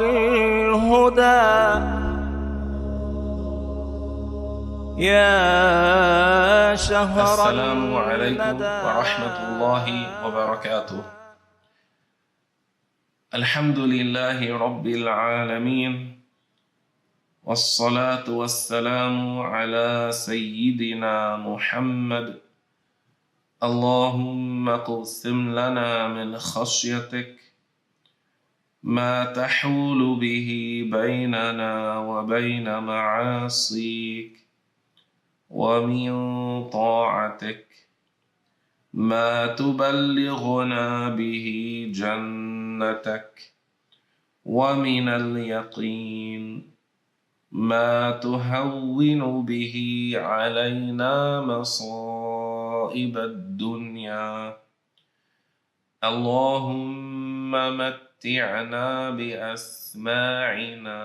الهدى يا شهر السلام عليكم ورحمة الله وبركاته. الحمد لله رب العالمين، والصلاة والسلام على سيدنا محمد. اللهم اقسم لنا من خشيتك ما تحول به بيننا وبين معاصيك، ومن طاعتك ما تبلغنا به جنتك، ومن اليقين ما تهون به علينا مصائب الدنيا. اللهم متعنا بأسماعنا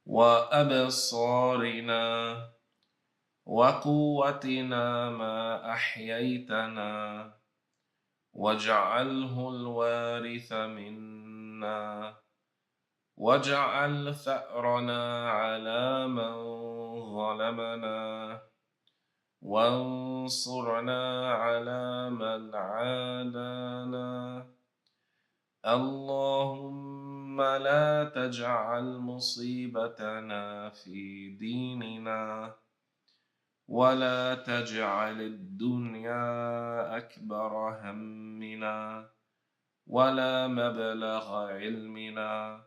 وأبصارنا وقوتنا ما أحييتنا، واجعله الوارث منا، واجعل ثأرنا على من ظلمنا، وانصرنا على من عادانا. اللهم لا تجعل مصيبتنا في ديننا، ولا تجعل الدنيا أكبر همنا ولا مبلغ علمنا،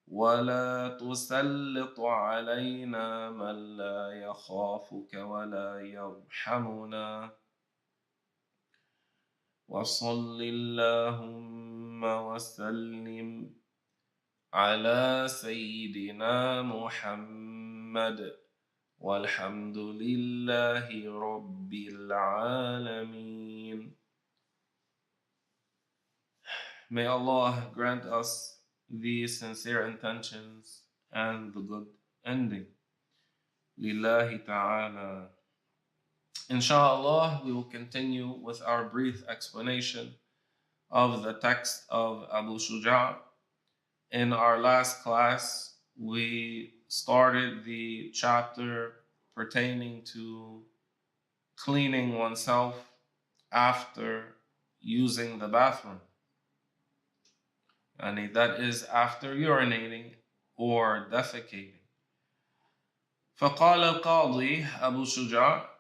ولا تسلط علينا من لا يخافك ولا يرحمنا. وصل اللهم وسلم على سيدنا محمد، والحمد لله رب العالمين. May Allah grant us the sincere intentions and the good ending. Lillahi ta'ala. Inshallah, we will continue with our brief explanation of the text of Abu Shuja. In our last class, we started the chapter pertaining to cleaning oneself after using the bathroom. And that is after urinating or defecating. فقال القاضي أبو شجاع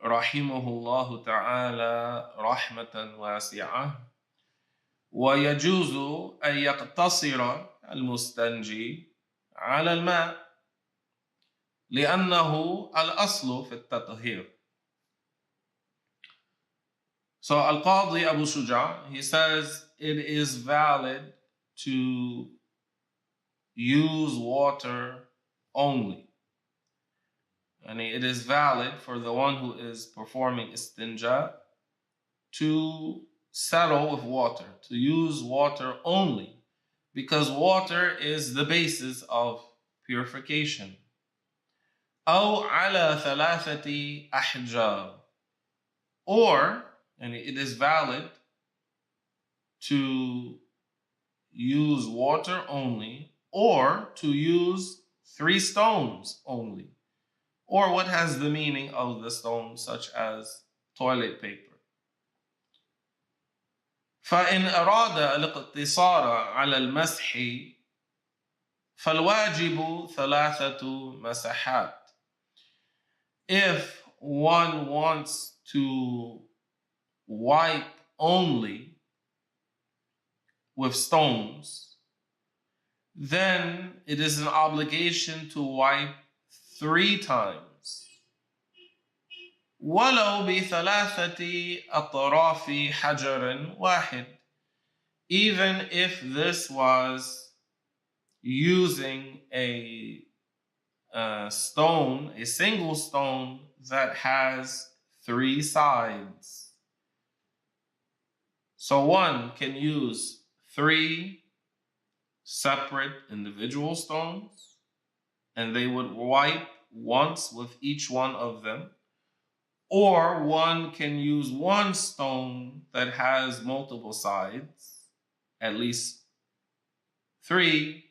رحمه الله تعالى رحمة واسعة: ويجوز أن يقتصر المستنجي على الماء لأنه الأصل في التطهير. So Al-Qadi Abu Shuja, he says it is valid to use water only. And it is valid for the one who is performing istinja to settle with water, to use water only, because water is the basis of purification. أو على ثلاثة أحجار, or, and it is valid to use water only, or to use 3 stones only, or what has the meaning of the stones, such as toilet paper. فإن أراد الاقتصار على المسح فالواجب 3 مسحات. If one wants to wipe only with stones, then it is an obligation to wipe 3 times. ولو بثلاثة أطراف حجر واحد, even if this was using a stone, a single stone that has 3 sides. So one can use 3 separate individual stones, and they would wipe once with each one of them. Or one can use 1 stone that has multiple sides, at least 3,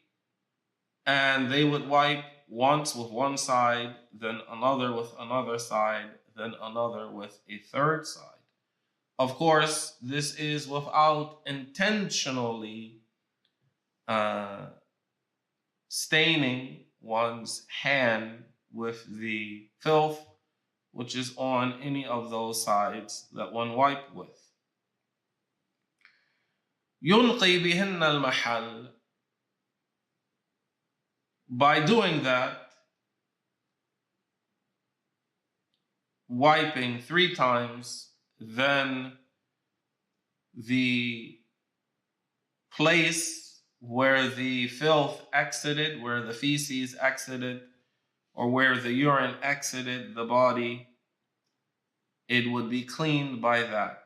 and they would wipe once with one side, then another with another side, then another with a third side. Of course, this is without intentionally staining one's hand with the filth which is on any of those sides that one wiped with. ينقي بهن المحل. By doing that, wiping 3 times, then the place where the filth exited, where the feces exited, or where the urine exited the body, it would be cleaned by that.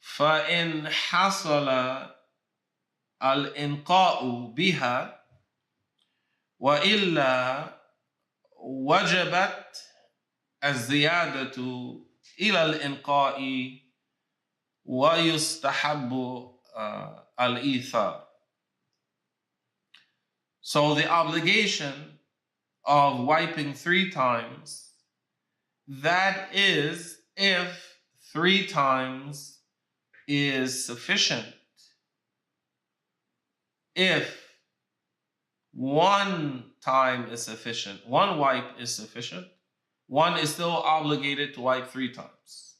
فإن حصل الإنقاء بها وإلا وجبت الزيادة إلى الإنقاء ويستحب الإيثار. So the obligation of wiping 3 times, that is if 3 times is sufficient. If 1 time is sufficient, 1 wipe is sufficient, one is still obligated to wipe 3 times.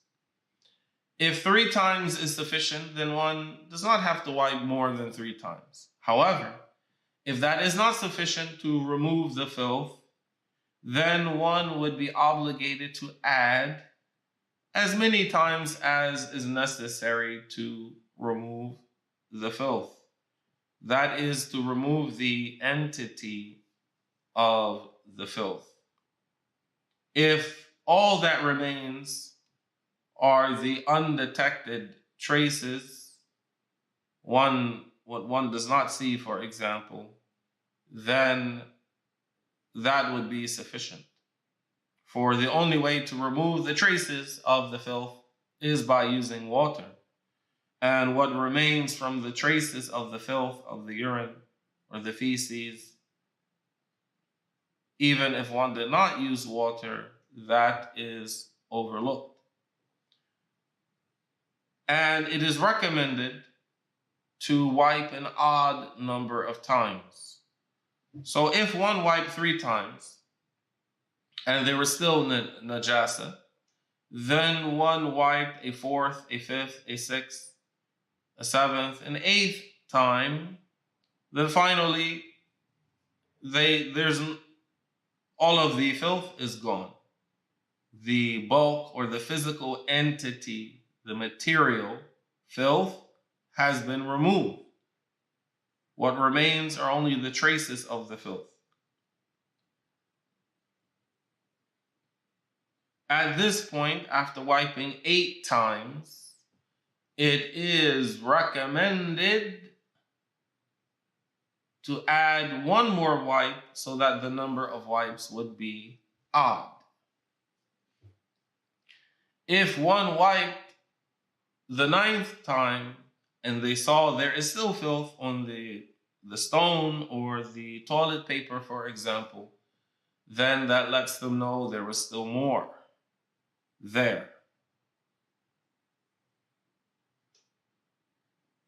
If 3 times is sufficient, then one does not have to wipe more than 3 times. However, if that is not sufficient to remove the filth, then one would be obligated to add as many times as is necessary to remove the filth. That is to remove the entity of the filth. If all that remains are the undetected traces, what one does not see, for example, then that would be sufficient. For the only way to remove the traces of the filth is by using water. And what remains from the traces of the filth, of the urine or the feces, even if one did not use water, that is overlooked. And it is recommended to wipe an odd number of times. So if one wiped 3 times and there was still najasa, then one wiped a 4th, a 5th, a 6th, a 7th, an 8th time. Then finally, there's all of the filth is gone. The bulk or the physical entity, the material filth, has been removed. What remains are only the traces of the filth. At this point, after wiping 8 times, it is recommended to add 1 more wipe so that the number of wipes would be odd. If one wiped the 9th time and they saw there is still filth on the stone or the toilet paper, for example, then that lets them know there was still more there.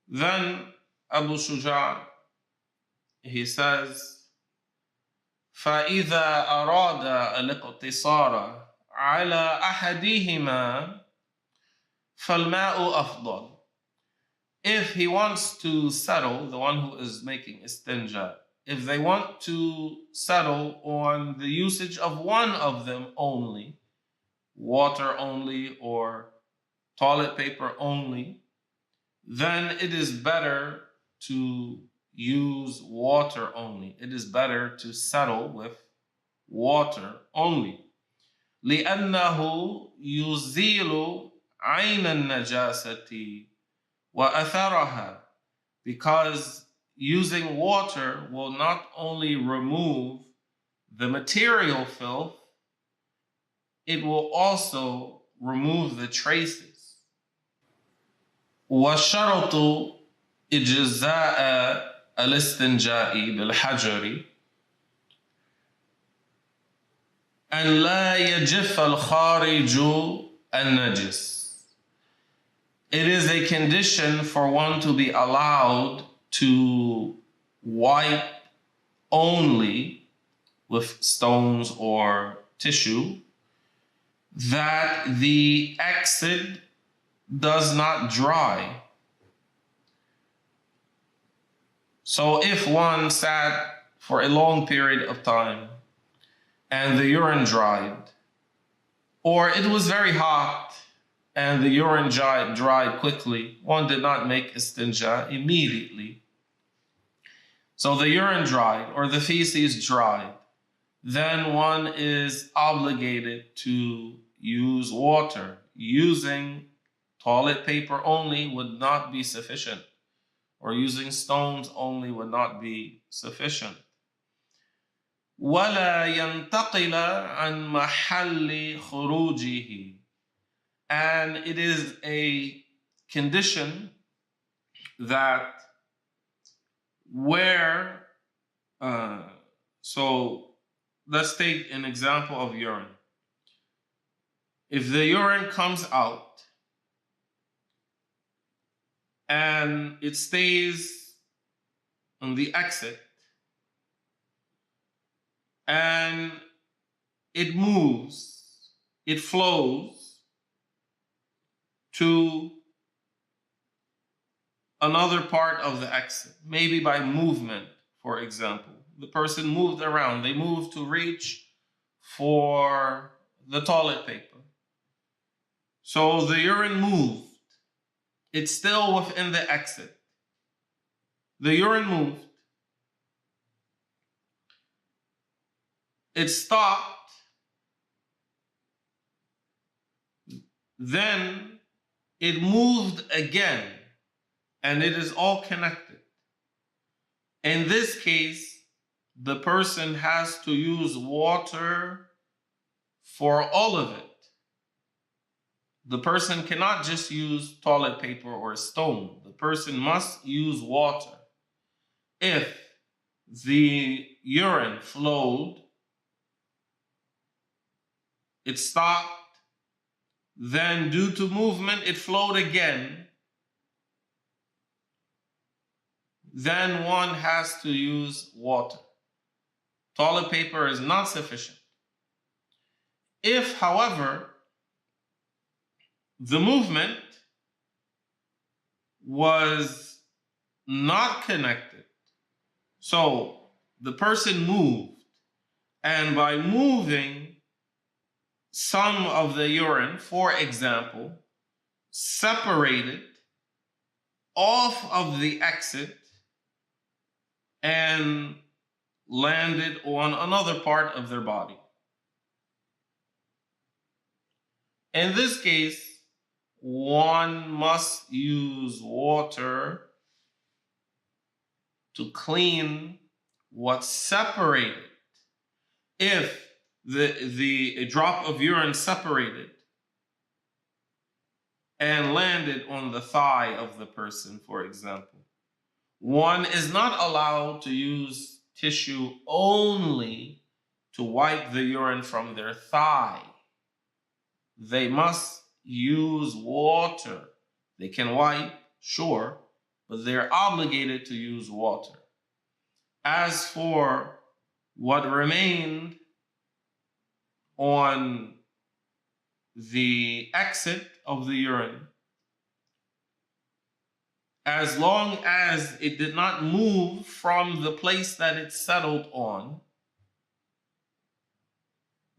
Then Abu Shuja, he says, فَإِذَا أَرَادَ الِاقْتِصَارَ عَلَى أَحَدِهِمَا فَالْمَاءُ أَفْضَلُ. If he wants to settle, the one who is making istinja, if they want to settle on the usage of one of them only, water only or toilet paper only, then it is better to use water only. It is better to settle with water only. لأنه يزيل عين النجاسة وأثرها, because using water will not only remove the material filth, it will also remove the traces. وشرط إجزاء الاستنجاء بالحجر أن لا يجف الخارج النجس. It is a condition for one to be allowed to wipe only with stones or tissue that the exit does not dry. So if one sat for a long period of time and the urine dried, or it was very hot and the urine dried quickly, one did not make istinja immediately. So the urine dried or the feces dried, then one is obligated to use water. Using toilet paper only would not be sufficient, or using stones only would not be sufficient. ولا ينتقل عن محل خروجه. And it is a condition that where, so let's take an example of urine. If the urine comes out and it stays on the exit and it moves, it flows to another part of the exit, maybe by movement, for example. The person moved around, they moved to reach for the toilet paper. So the urine moved. It's still within the exit. The urine moved. It stopped. Then it moved again, and it is all connected. In this case, the person has to use water for all of it. The person cannot just use toilet paper or a stone. The person must use water. If the urine flowed, it stopped, then due to movement, it flowed again, then one has to use water. Toilet paper is not sufficient. If, however, the movement was not connected, so the person moved, and by moving, some of the urine, for example, separated off of the exit and landed on another part of their body. In this case, one must use water to clean what's separated. If a drop of urine separated and landed on the thigh of the person, for example, one is not allowed to use tissue only to wipe the urine from their thigh. They must use water. They can wipe, sure, but they're obligated to use water. As for what remained on the exit of the urine, as long as it did not move from the place that it settled on,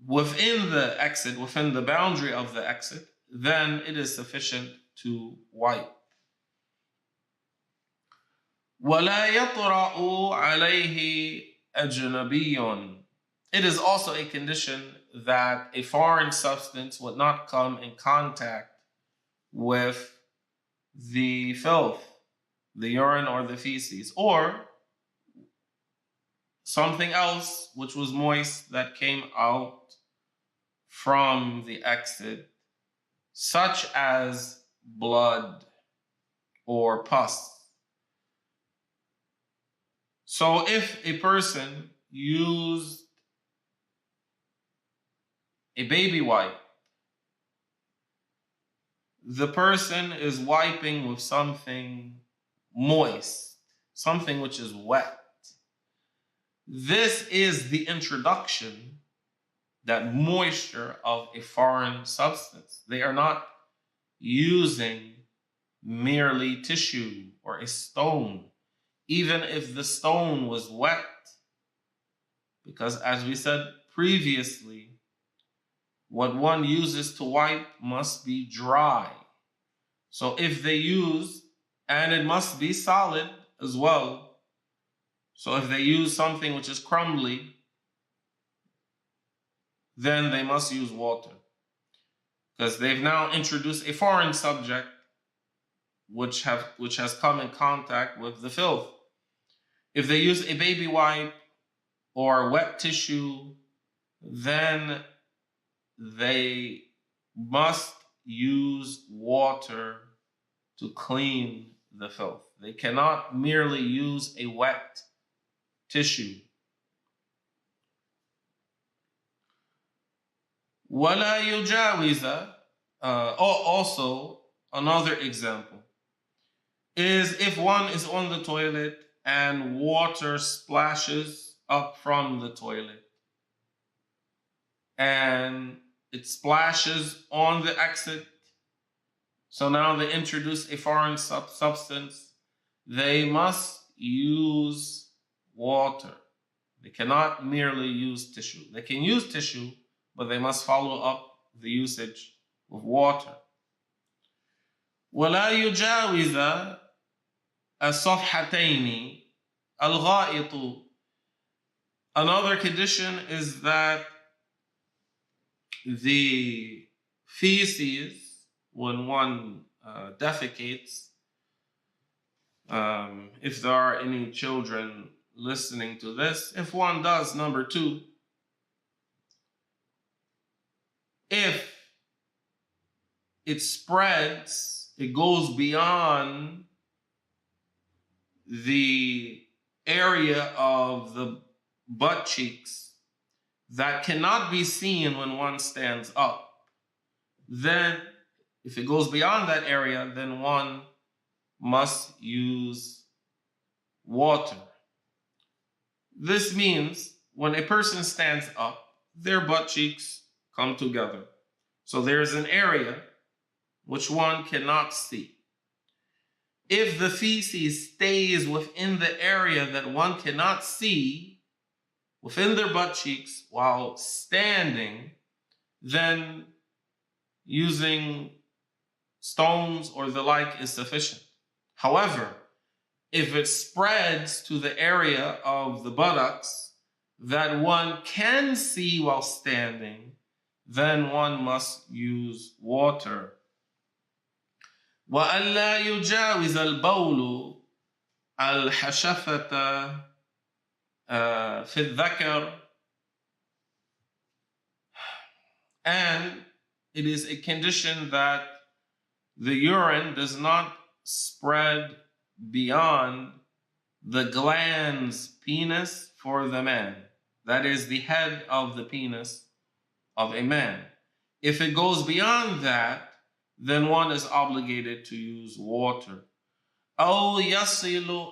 within the exit, within the boundary of the exit, then it is sufficient to wipe. وَلَا يَطْرَأُ عَلَيْهِ أَجْنَبِيٌّ. It is also a condition that a foreign substance would not come in contact with the filth, the urine or the feces, or something else which was moist that came out from the exit, such as blood or pus. So if a person used a baby wipe, the person is wiping with something moist, something which is wet. This is the introduction, that moisture of a foreign substance. They are not using merely tissue or a stone, even if the stone was wet. Because as we said previously, what one uses to wipe must be dry. So if they use, and it must be solid as well. So if they use something which is crumbly, then they must use water. Because they've now introduced a foreign subject which has come in contact with the filth. If they use a baby wipe or wet tissue, then they must use water to clean the filth. They cannot merely use a wet tissue. وَلَا يُجَاوِزَ. Also, another example is if one is on the toilet and water splashes up from the toilet and it splashes on the exit. So now they introduce a foreign substance. They must use water. They cannot merely use tissue. They can use tissue, but they must follow up the usage with water. ولا يجاوز الصفحتين الغائط. Another condition is that the feces, when one defecates, if there are any children listening to this, if one does number 2, if it spreads, it goes beyond the area of the butt cheeks that cannot be seen when one stands up, then if it goes beyond that area, then one must use water. This means when a person stands up, their butt cheeks come together. So there's an area which one cannot see. If the feces stays within the area that one cannot see, within their butt cheeks while standing, then using stones or the like is sufficient. However, if it spreads to the area of the buttocks that one can see while standing, then one must use water. وَأَلَّا يُجَاوِزَ الْبَوْلُ الْحَشَفَةَ في الذكر. And it is a condition that the urine does not spread beyond the glans penis for the man. That is the head of the penis of a man. If it goes beyond that, then one is obligated to use water. أو يصل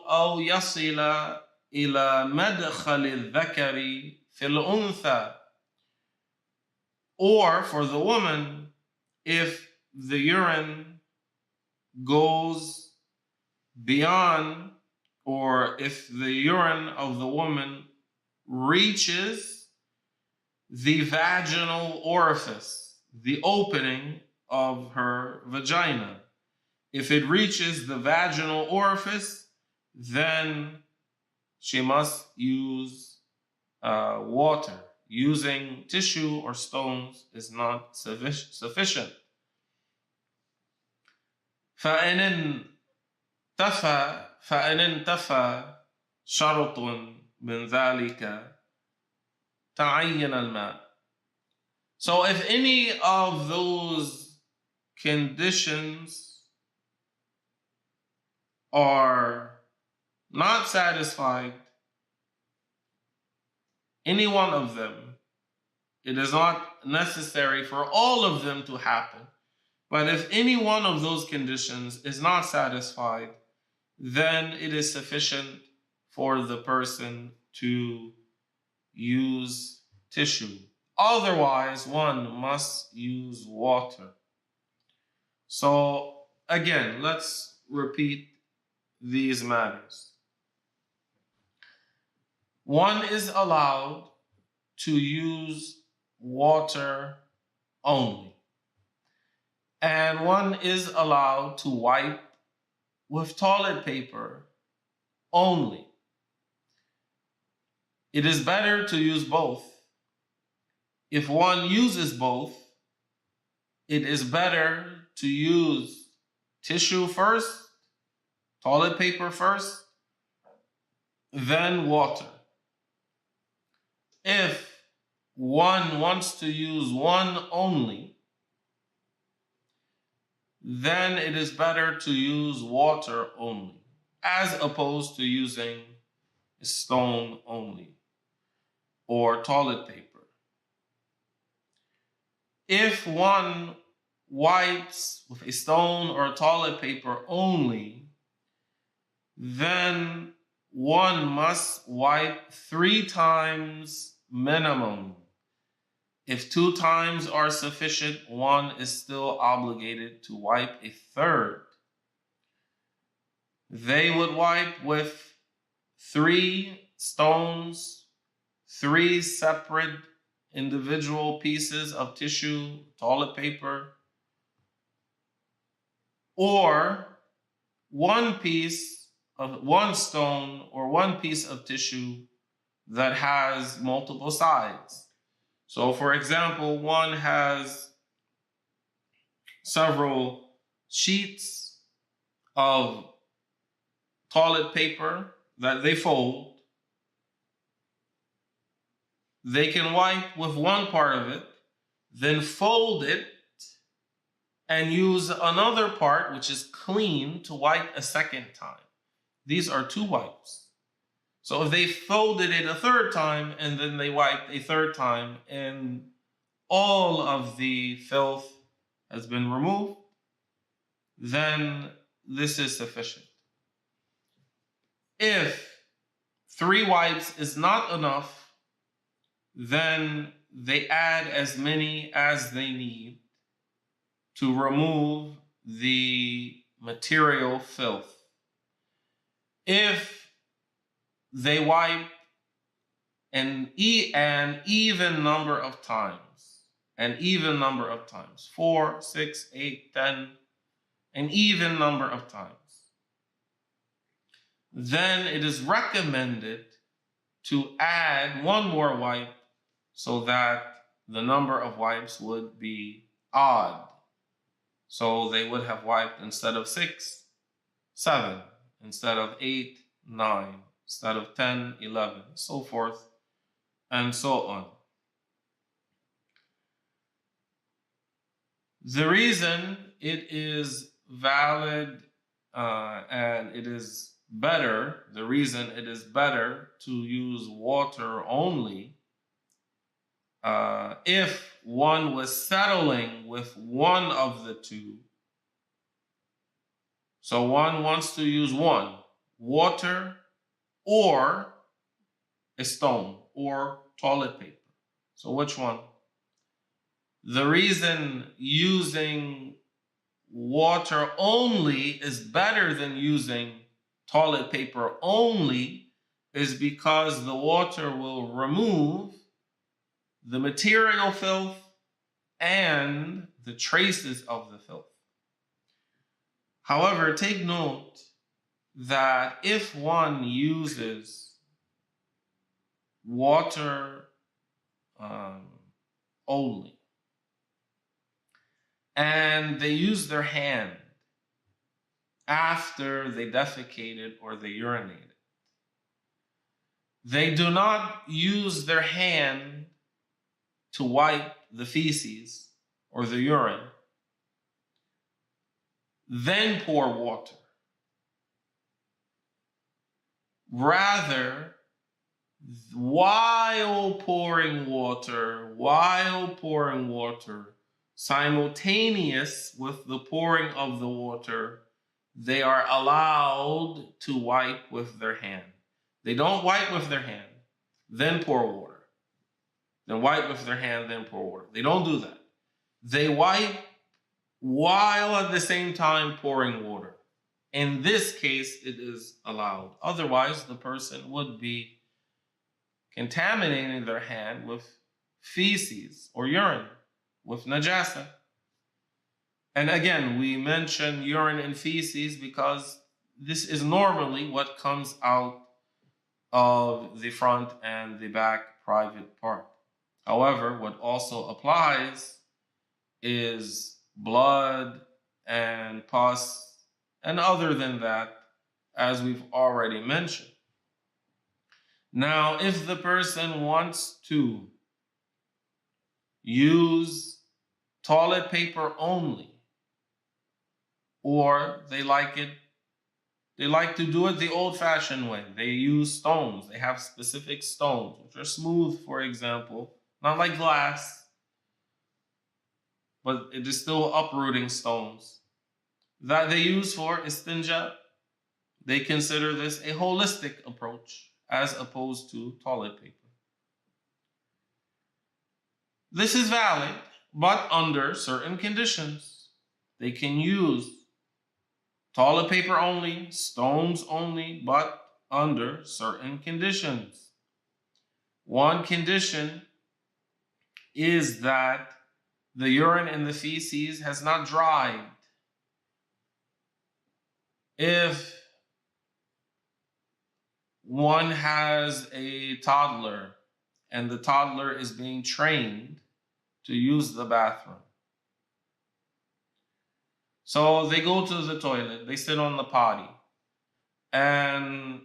إلى مدخل الذكر في الأنثى. Or for the woman, if the urine goes beyond, or if the urine of the woman reaches the vaginal orifice, the opening of her vagina. If it reaches the vaginal orifice, then she must use water. Using tissue or stones is not sufficient. فإن انتفى شرط من ذلك تعين الماء. So if any of those conditions are not satisfied, any one of them, it is not necessary for all of them to happen. But if any one of those conditions is not satisfied, then it is sufficient for the person to use tissue. Otherwise, one must use water. So again, let's repeat these matters. One is allowed to use water only, and one is allowed to wipe with toilet paper only. It is better to use both. If one uses both, it is better to use tissue first, toilet paper first, then water. If one wants to use one only, then it is better to use water only, as opposed to using stone only or toilet paper. If one wipes with a stone or toilet paper only, then one must wipe 3 times minimum. If 2 times are sufficient, one is still obligated to wipe a third. They would wipe with 3 stones, 3 separate individual pieces of tissue, toilet paper, or one stone or one piece of tissue that has multiple sides. So for example, one has several sheets of toilet paper that they fold. They can wipe with one part of it, then fold it, and use another part, which is clean, to wipe a second time. These are 2 wipes. So if they folded it a third time and then they wiped a third time and all of the filth has been removed, then this is sufficient. If 3 wipes is not enough, then they add as many as they need to remove the material filth. If they wipe an even number of times, 4, 6, 8, 10, an even number of times, then it is recommended to add one more wipe so that the number of wipes would be odd. So they would have wiped, instead of 6, 7, instead of 8, 9, instead of 10, 11, so forth and so on. The reason it is valid and it is better, the reason it is better to use water only, if one was settling with one of the 2, so one wants to use one, water or a stone or toilet paper. So which one? The reason using water only is better than using toilet paper only is because the water will remove the material filth and the traces of the filth. However, take note that if one uses water only and they use their hand after they defecated or they urinated, they do not use their hand to wipe the feces or the urine, then pour water. Rather, while pouring water, simultaneous with the pouring of the water, they are allowed to wipe with their hand. They don't wipe with their hand, then pour water. Then wipe with their hand, then pour water. They don't do that. They wipe while at the same time pouring water. In this case, it is allowed. Otherwise, the person would be contaminating their hand with feces or urine, with najasa. And again, we mention urine and feces because this is normally what comes out of the front and the back private part. However, what also applies is blood and pus, and other than that, as we've already mentioned. Now, if the person wants to use toilet paper only, or they like to do it the old-fashioned way. They use stones. They have specific stones, which are smooth, for example, not like glass, but it is still uprooting stones that they use for istinja. They consider this a holistic approach as opposed to toilet paper. This is valid, but under certain conditions. They can use toilet paper only, stones only, but under certain conditions. One condition is that the urine and the feces has not dried. If one has a toddler and the toddler is being trained to use the bathroom, so they go to the toilet, they sit on the potty, and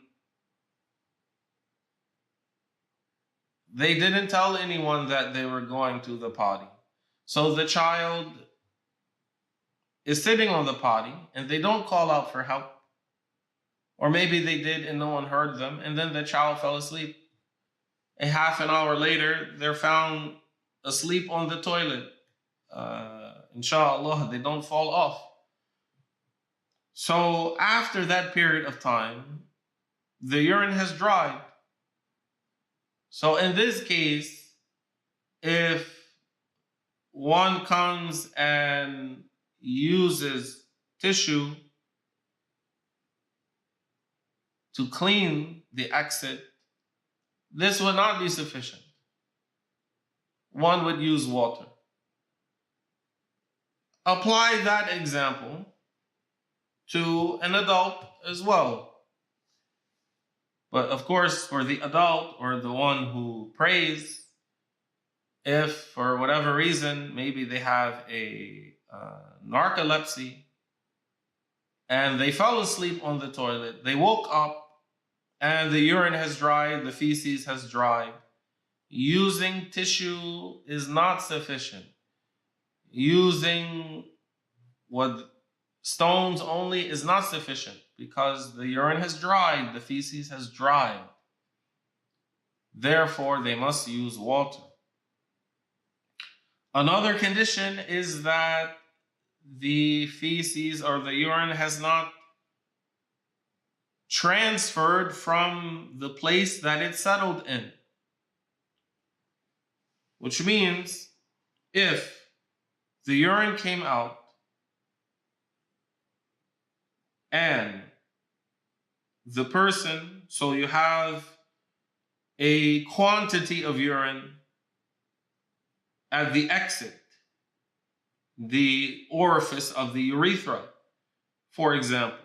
they didn't tell anyone that they were going to the potty. So the child is sitting on the potty and they don't call out for help. Or maybe they did and no one heard them, and then the child fell asleep. A half an hour later, they're found asleep on the toilet. Inshallah, they don't fall off. So after that period of time, the urine has dried. So in this case, if one comes and uses tissue to clean the exit, this would not be sufficient. One would use water. Apply that example to an adult as well. But of course, for the adult or the one who prays, if for whatever reason, maybe they have a narcolepsy and they fell asleep on the toilet, they woke up and the urine has dried, the feces has dried, using tissue is not sufficient. Using stones only is not sufficient because the urine has dried, the feces has dried. Therefore, they must use water. Another condition is that the feces or the urine has not transferred from the place that it settled in. Which means if the urine came out and the person, so you have a quantity of urine at the exit, the orifice of the urethra, for example,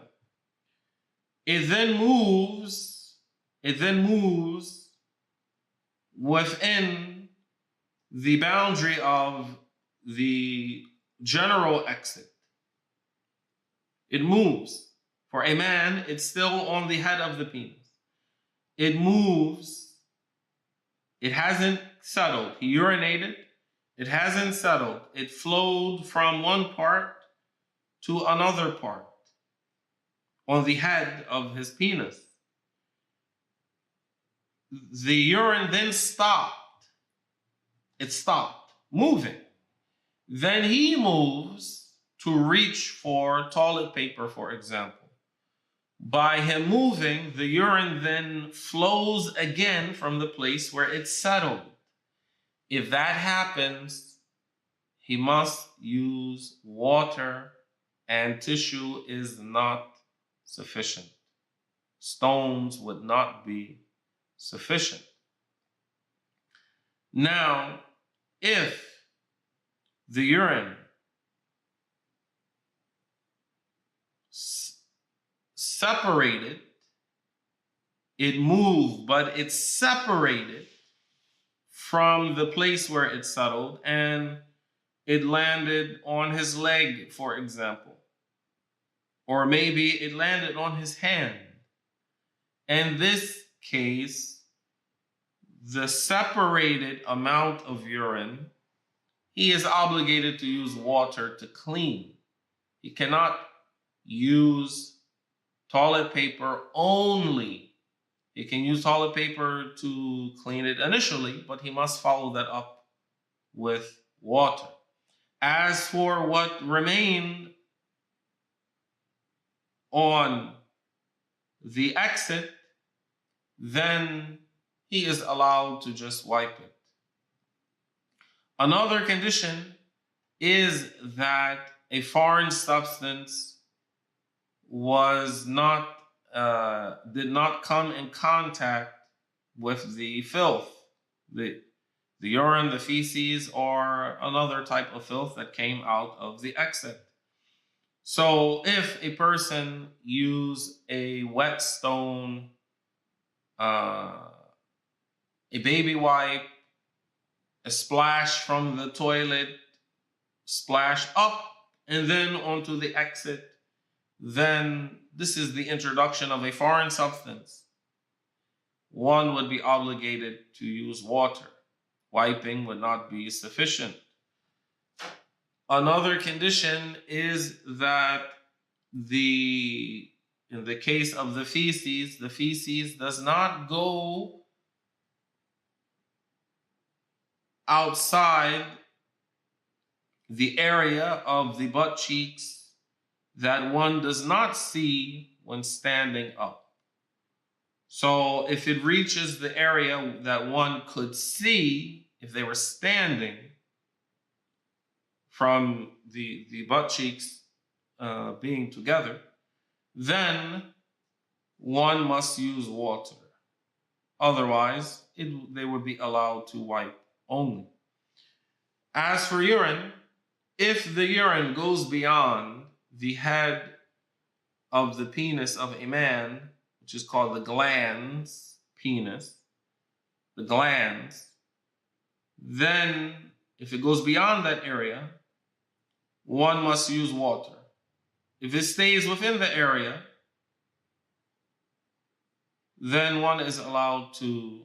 it then moves within the boundary of the general exit. It moves. For a man, it's still on the head of the penis. It moves. It hasn't settled. He urinated. It hasn't settled. It flowed from one part to another part on the head of his penis. the urine then stopped. It stopped moving. Then he moves to reach for toilet paper, for example. By him moving, the urine then flows again from the place where it settled. If that happens, he must use water, and tissue is not sufficient. Stones would not be sufficient. Now, if the urine separated, it moved, but it separated from the place where it settled, and it landed on his leg, for example. Or maybe it landed on his hand. In this case, the separated amount of urine, he is obligated to use water to clean. He cannot use toilet paper only. He can use toilet paper to clean it initially, but he must follow that up with water. As for what remained on the exit, then he is allowed to just wipe it. Another condition is that a foreign substance did not come in contact with the filth, the urine, the feces, or another type of filth that came out of the exit. So if a person used a whetstone, a baby wipe, a splash from the toilet, splash up and then onto the exit, then this is the introduction of a foreign substance. One would be obligated to use water. Wiping would not be sufficient. Another condition is that in the case of the feces does not go outside the area of the butt cheeks that one does not see when standing up. So if it reaches the area that one could see if they were standing, from the butt cheeks being together, then one must use water. Otherwise, they would be allowed to wipe only. As for urine, if the urine goes beyond the head of the penis of a man, which is called the glans, penis, the glands, then if it goes beyond that area, one must use water. If it stays within the area, then one is allowed to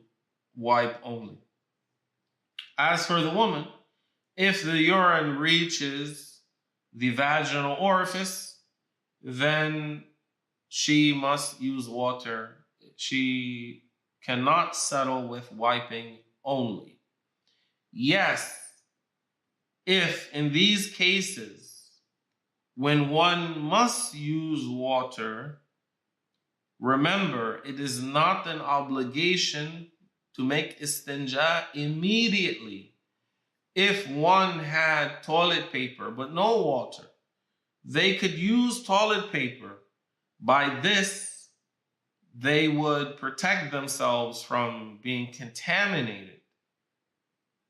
wipe only. As for the woman, if the urine reaches the vaginal orifice, then she must use water. She cannot settle with wiping only. Yes, if in these cases, when one must use water, remember, it is not an obligation to make istinja immediately. If one had toilet paper but no water, they could use toilet paper. By this, they would protect themselves from being contaminated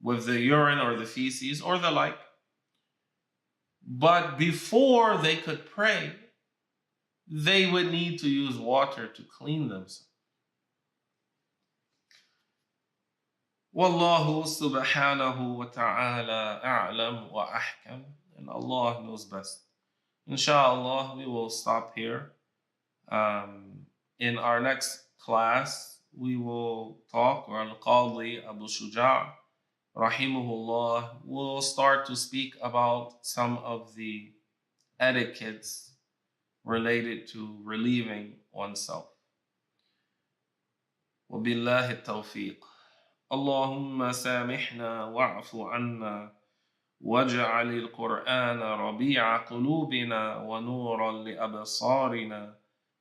with the urine or the feces or the like. But before they could pray, they would need to use water to clean themselves. Wallahu subhanahu wa ta'ala a'lam wa ahkam. And Allah knows best. Inshallah, we will stop here. In our next class, we will talk, or Al-Qadi Abu Shuja, rahimahullah, will start to speak about some of the etiquettes related to relieving oneself. وبالله التوفيق. اللهم سامحنا واعف عنا واجعل القرآن ربيع قلوبنا ونورا لأبصارنا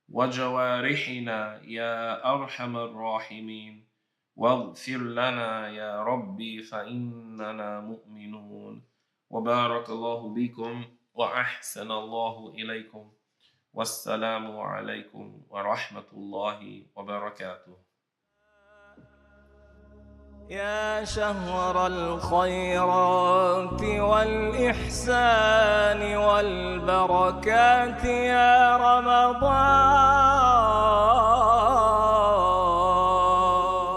وجوارحنا يا أرحم الراحمين، واغفر لنا يا ربي فإننا مؤمنون. وبارك الله بكم وأحسن الله إليكم، والسلام عليكم ورحمة الله وبركاته. يا شهر الخيرات والإحسان والبركات يا رمضان